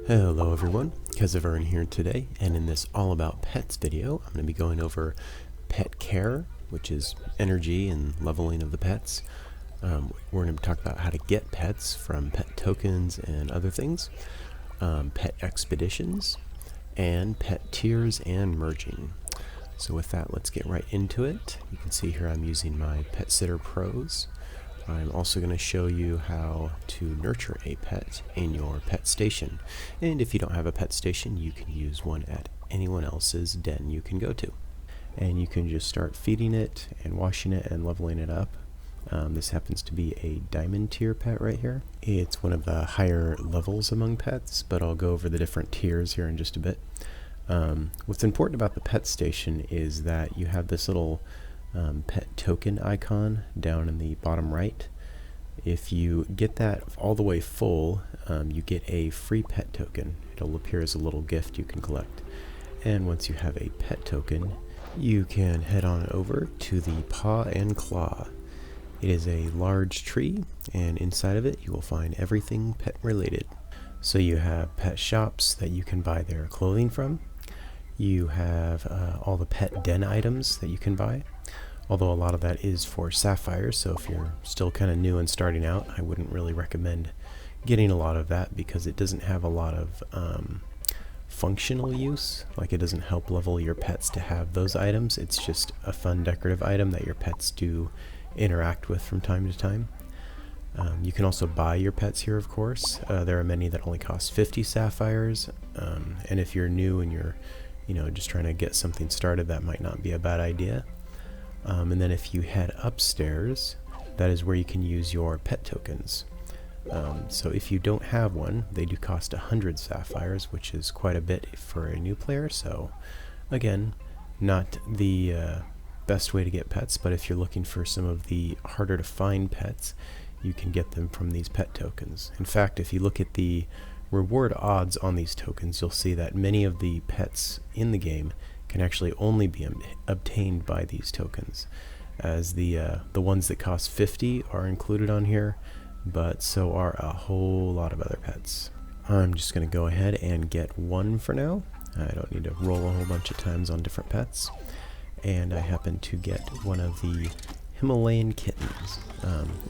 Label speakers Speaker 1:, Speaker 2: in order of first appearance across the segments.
Speaker 1: Hello everyone, Kezavern here today, and in this all about pets video, I'm going to be going over pet care, which is energy and leveling of the pets. We're going to talk about how to get pets from pet tokens and other things, pet expeditions, and pet tiers and merging. So with that, let's get right into it. You can see here I'm using my Pet Sitter Pros. I'm also going to show you how to nurture a pet in your pet station. And if you don't have a pet station, you can use one at anyone else's den you can go to. And you can just start feeding it and washing it and leveling it up. This happens to be a diamond tier pet right here. It's one of the higher levels among pets, but I'll go over the different tiers here in just a bit. What's important about the pet station is that you have this little pet token icon down in the bottom right. If you get that all the way full, you get a free pet token. It'll appear as a little gift you can collect. And once you have a pet token, you can head on over to the Paw and Claw. It is a large tree, and inside of it you will find everything pet related. So you have pet shops that you can buy their clothing from. You have all the pet den items that you can buy, although a lot of that is for sapphires, so if you're still kind of new and starting out, I wouldn't really recommend getting a lot of that because it doesn't have a lot of functional use. Like, it doesn't help level your pets to have those items. It's just a fun decorative item that your pets do interact with from time to time. You can also buy your pets here, of course. There are many that only cost 50 sapphires, and if you're new and you're just trying to get something started, that might not be a bad idea. And then if you head upstairs, that is where you can use your pet tokens. So if you don't have one, they do cost 100 sapphires, which is quite a bit for a new player. So again, not the best way to get pets, but if you're looking for some of the harder to find pets, you can get them from these pet tokens. In fact, if you look at the reward odds on these tokens, you'll see that many of the pets in the game can actually only be obtained by these tokens, as the ones that cost 50 are included on here, but so are a whole lot of other pets. I'm just going to go ahead and get one for now. I don't need to roll a whole bunch of times on different pets, and I happen to get one of the Himalayan kittens.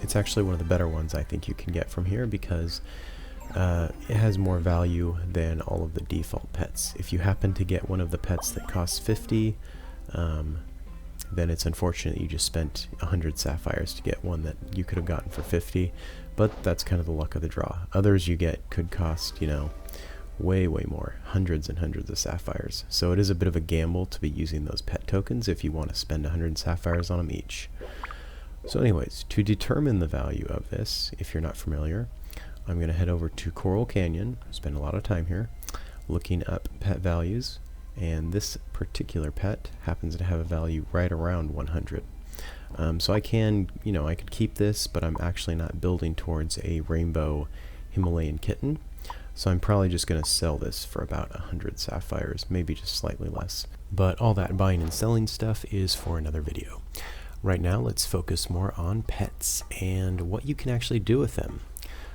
Speaker 1: It's actually one of the better ones I think you can get from here because it has more value than all of the default pets. If you happen to get one of the pets that costs 50, then it's unfortunate you just spent 100 sapphires to get one that you could have gotten for 50, but that's kind of the luck of the draw. Others you get could cost, way more, hundreds and hundreds of sapphires. So it is a bit of a gamble to be using those pet tokens if you want to spend 100 sapphires on them each. So anyways, to determine the value of this, if you're not familiar, I'm going to head over to Coral Canyon, spend a lot of time here, looking up pet values, and this particular pet happens to have a value right around 100. So I could keep this, but I'm actually not building towards a rainbow Himalayan kitten, so I'm probably just going to sell this for about 100 sapphires, maybe just slightly less. But all that buying and selling stuff is for another video. Right now, let's focus more on pets and what you can actually do with them.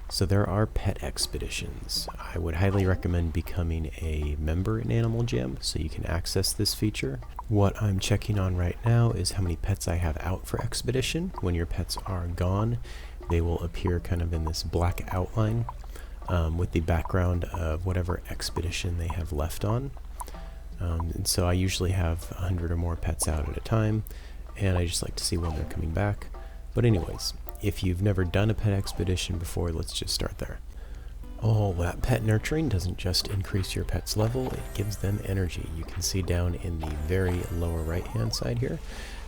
Speaker 1: So there are pet expeditions. I would highly recommend becoming a member in Animal Jam so you can access this feature. What I'm checking on right now is how many pets I have out for expedition. When your pets are gone, they will appear kind of in this black outline with the background of whatever expedition they have left on. And so I usually have 100 or more pets out at a time, and I just like to see when they're coming back. But anyways, if you've never done a pet expedition before, let's just start there. All that pet nurturing doesn't just increase your pet's level, it gives them energy. You can see down in the very lower right hand side here,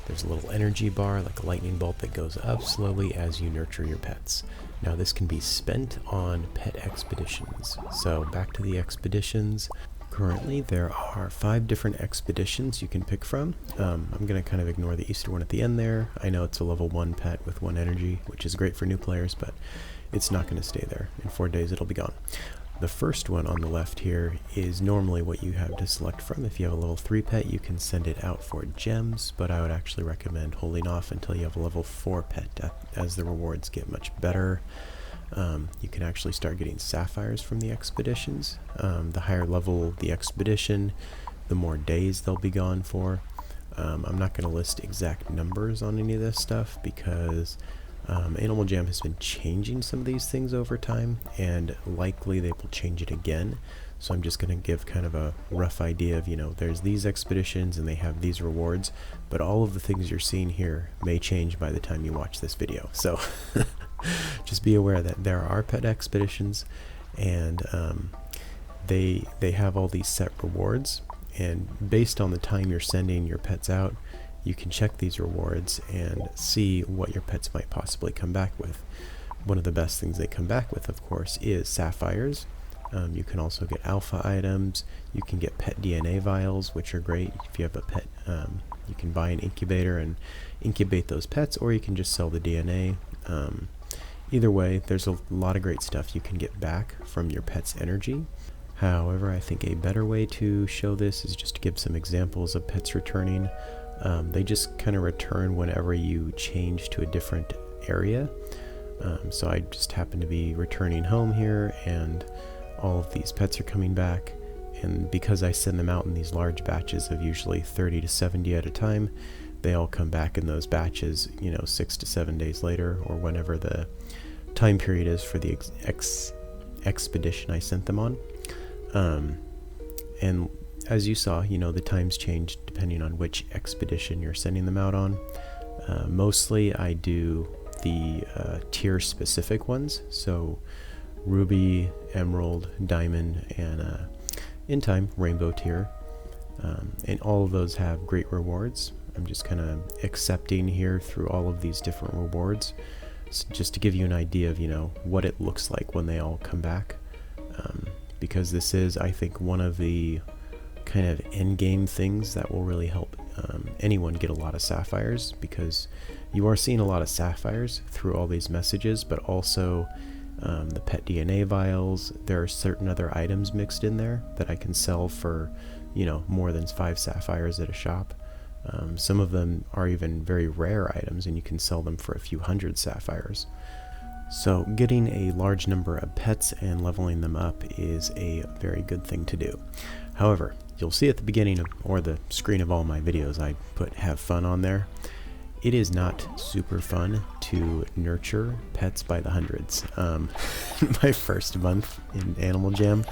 Speaker 1: there's a little energy bar like a lightning bolt that goes up slowly as you nurture your pets. Now this can be spent on pet expeditions. So back to the expeditions. Currently there are 5 different expeditions you can pick from. I'm going to kind of ignore the Easter one at the end there. I know it's a level 1 pet with 1 energy, which is great for new players, but it's not going to stay there. In 4 days it'll be gone. The first one on the left here is normally what you have to select from. If you have a level 3 pet, you can send it out for gems, but I would actually recommend holding off until you have a level 4 pet, as the rewards get much better. You can actually start getting sapphires from the expeditions. The higher level the expedition, the more days they'll be gone for. I'm not going to list exact numbers on any of this stuff because Animal Jam has been changing some of these things over time, and likely they will change it again. So I'm just going to give kind of a rough idea of, there's these expeditions and they have these rewards, but all of the things you're seeing here may change by the time you watch this video. So just be aware that there are pet expeditions, and they have all these set rewards, and based on the time you're sending your pets out, you can check these rewards and see what your pets might possibly come back with. One of the best things they come back with, of course, is sapphires. You can also get alpha items. You can get pet DNA vials, which are great. If you have a pet, you can buy an incubator and incubate those pets, or you can just sell the DNA. Either way, there's a lot of great stuff you can get back from your pet's energy. However, I think a better way to show this is just to give some examples of pets returning. They just kind of return whenever you change to a different area. So I just happen to be returning home here, and all of these pets are coming back. And because I send them out in these large batches of usually 30 to 70 at a time, they all come back in those batches, 6 to 7 days later, or whenever the time period is for the expedition I sent them on. And as you saw, the times change depending on which expedition you're sending them out on. Mostly I do the tier specific ones, so Ruby, Emerald, Diamond, and in time, Rainbow tier. And all of those have great rewards. I'm just kind of accepting here through all of these different rewards, just to give you an idea of, what it looks like when they all come back. Because this is, I think, one of the kind of end game things that will really help anyone get a lot of sapphires, because you are seeing a lot of sapphires through all these messages, but also the pet DNA vials. There are certain other items mixed in there that I can sell for, more than 5 sapphires at a shop. Some of them are even very rare items, and you can sell them for a few hundred sapphires. So getting a large number of pets and leveling them up is a very good thing to do. However, you'll see at the beginning of, or the screen of all my videos, I put have fun on there. It is not super fun to nurture pets by the hundreds. My first month in Animal Jam,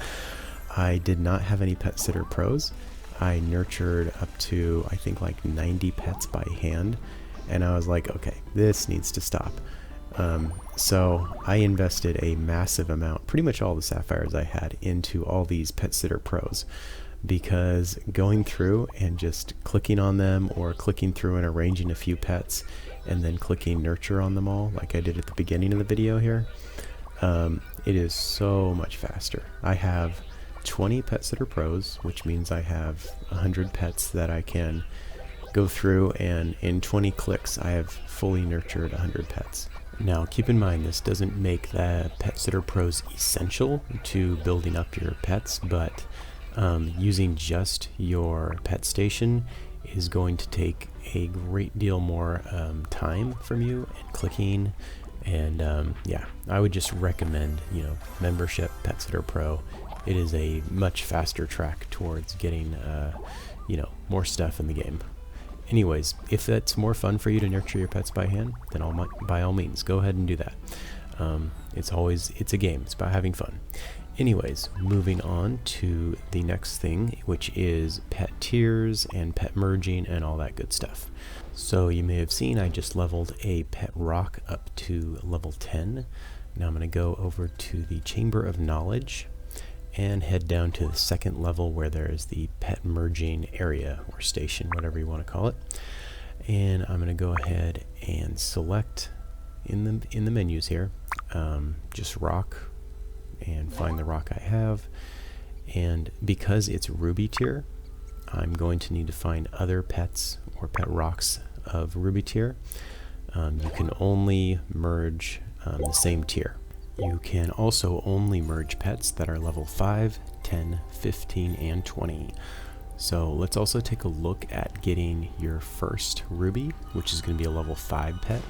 Speaker 1: I did not have any pet sitter pros. I nurtured up to, I think, like 90 pets by hand, and I was like, okay, this needs to stop. So I invested a massive amount, pretty much all the sapphires I had, into all these pet sitter pros, because going through and just clicking on them, or clicking through and arranging a few pets and then clicking nurture on them all like I did at the beginning of the video here, it is so much faster. I have 20 pet sitter pros, which means I have 100 pets that I can go through, and in 20 clicks I have fully nurtured 100 pets. Now keep in mind, this doesn't make the pet sitter pros essential to building up your pets, but using just your pet station is going to take a great deal more time from you, and clicking, and yeah, I would just recommend membership Pet Sitter Pro. It is a much faster track towards getting more stuff in the game. Anyways, if that's more fun for you to nurture your pets by hand, then by all means, go ahead and do that. It's a game. It's about having fun. Anyways, moving on to the next thing, which is pet tiers and pet merging and all that good stuff. So you may have seen I just leveled a pet rock up to level 10. Now I'm going to go over to the Chamber of Knowledge and head down to the second level where there is the pet merging area or station, whatever you want to call it. And I'm going to go ahead and select in the menus here, just rock, and find the rock I have. And because it's Ruby tier, I'm going to need to find other pets or pet rocks of Ruby tier. You can only merge the same tier. You can also only merge pets that are level 5, 10, 15, and 20. So let's also take a look at getting your first Ruby, which is going to be a level 5 pet.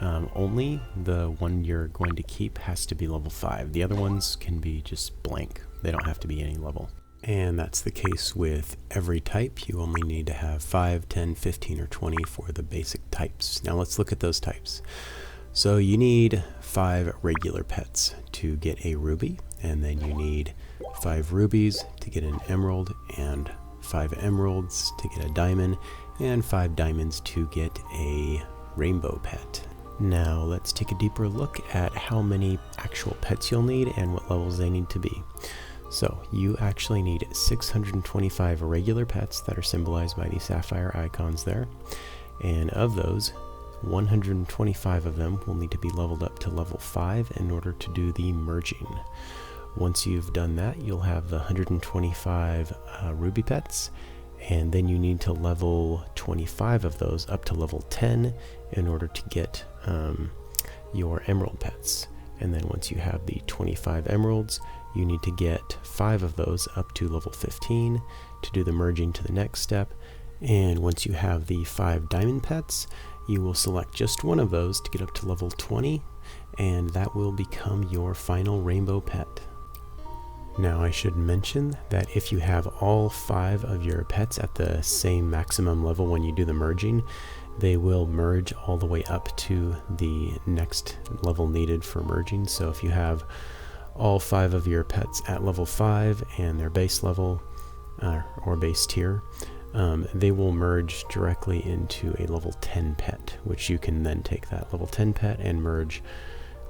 Speaker 1: Only the one you're going to keep has to be level 5. The other ones can be just blank. They don't have to be any level. And that's the case with every type. You only need to have 5, 10, 15, or 20 for the basic types. Now let's look at those types. So you need 5 regular pets to get a ruby, and then you need 5 rubies to get an emerald, and 5 emeralds to get a diamond, and 5 diamonds to get a rainbow pet. Now let's take a deeper look at how many actual pets you'll need and what levels they need to be. So you actually need 625 regular pets that are symbolized by the sapphire icons there, and of those, 125 of them will need to be leveled up to level 5 in order to do the merging. Once you've done that, you'll have the 125 ruby pets, and then you need to level 25 of those up to level 10 in order to get your emerald pets. And then once you have the 25 emeralds, you need to get 5 of those up to level 15 to do the merging to the next step. And once you have the 5 diamond pets, you will select just one of those to get up to level 20, and that will become your final rainbow pet. Now I should mention that if you have all 5 of your pets at the same maximum level when you do the merging, they will merge all the way up to the next level needed for merging. So if you have all 5 of your pets at level 5 and their base level or base tier, they will merge directly into a level 10 pet, which you can then take that level 10 pet and merge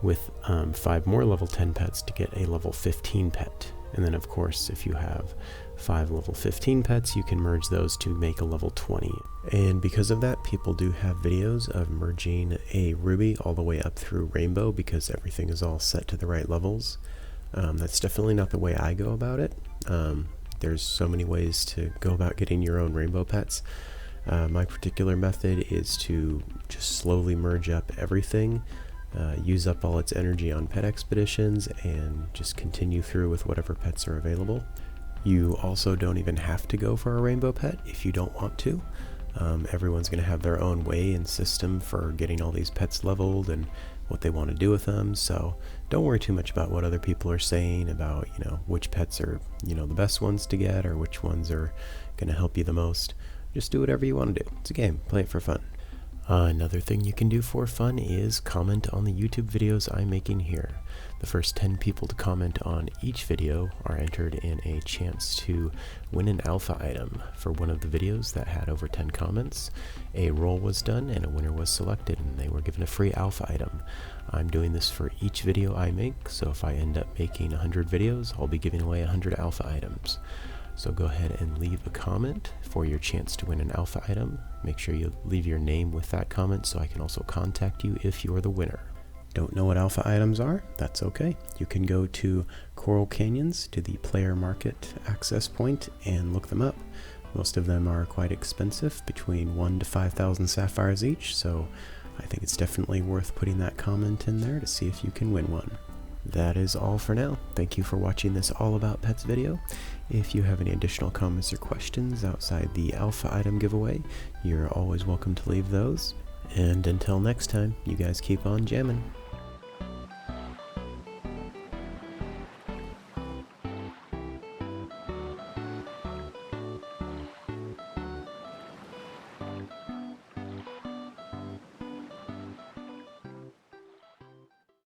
Speaker 1: with 5 more level 10 pets to get a level 15 pet. And then of course, if you have 5 level 15 pets, you can merge those to make a level 20. And because of that, people do have videos of merging a ruby all the way up through rainbow because everything is all set to the right levels. That's definitely not the way I go about it. There's so many ways to go about getting your own rainbow pets. My particular method is to just slowly merge up everything, use up all its energy on pet expeditions, and just continue through with whatever pets are available. You also don't even have to go for a rainbow pet if you don't want to. Everyone's going to have their own way and system for getting all these pets leveled and what they want to do with them, so don't worry too much about what other people are saying about, which pets are, the best ones to get or which ones are going to help you the most. Just do whatever you want to do. It's a game. Play it for fun. Another thing you can do for fun is comment on the YouTube videos I'm making here. The first 10 people to comment on each video are entered in a chance to win an alpha item. For one of the videos that had over 10 comments, a roll was done and a winner was selected, and they were given a free alpha item. I'm doing this for each video I make, so if I end up making 100 videos, I'll be giving away 100 alpha items. So go ahead and leave a comment for your chance to win an alpha item. Make sure you leave your name with that comment so I can also contact you if you're the winner. Don't know what alpha items are? That's okay. You can go to Coral Canyons to the player market access point and look them up. Most of them are quite expensive, between 1,000 to 5,000 sapphires each, so I think it's definitely worth putting that comment in there to see if you can win one. That is all for now. Thank you for watching this All About Pets video. If you have any additional comments or questions outside the alpha item giveaway, you're always welcome to leave those. And until next time, you guys keep on jamming.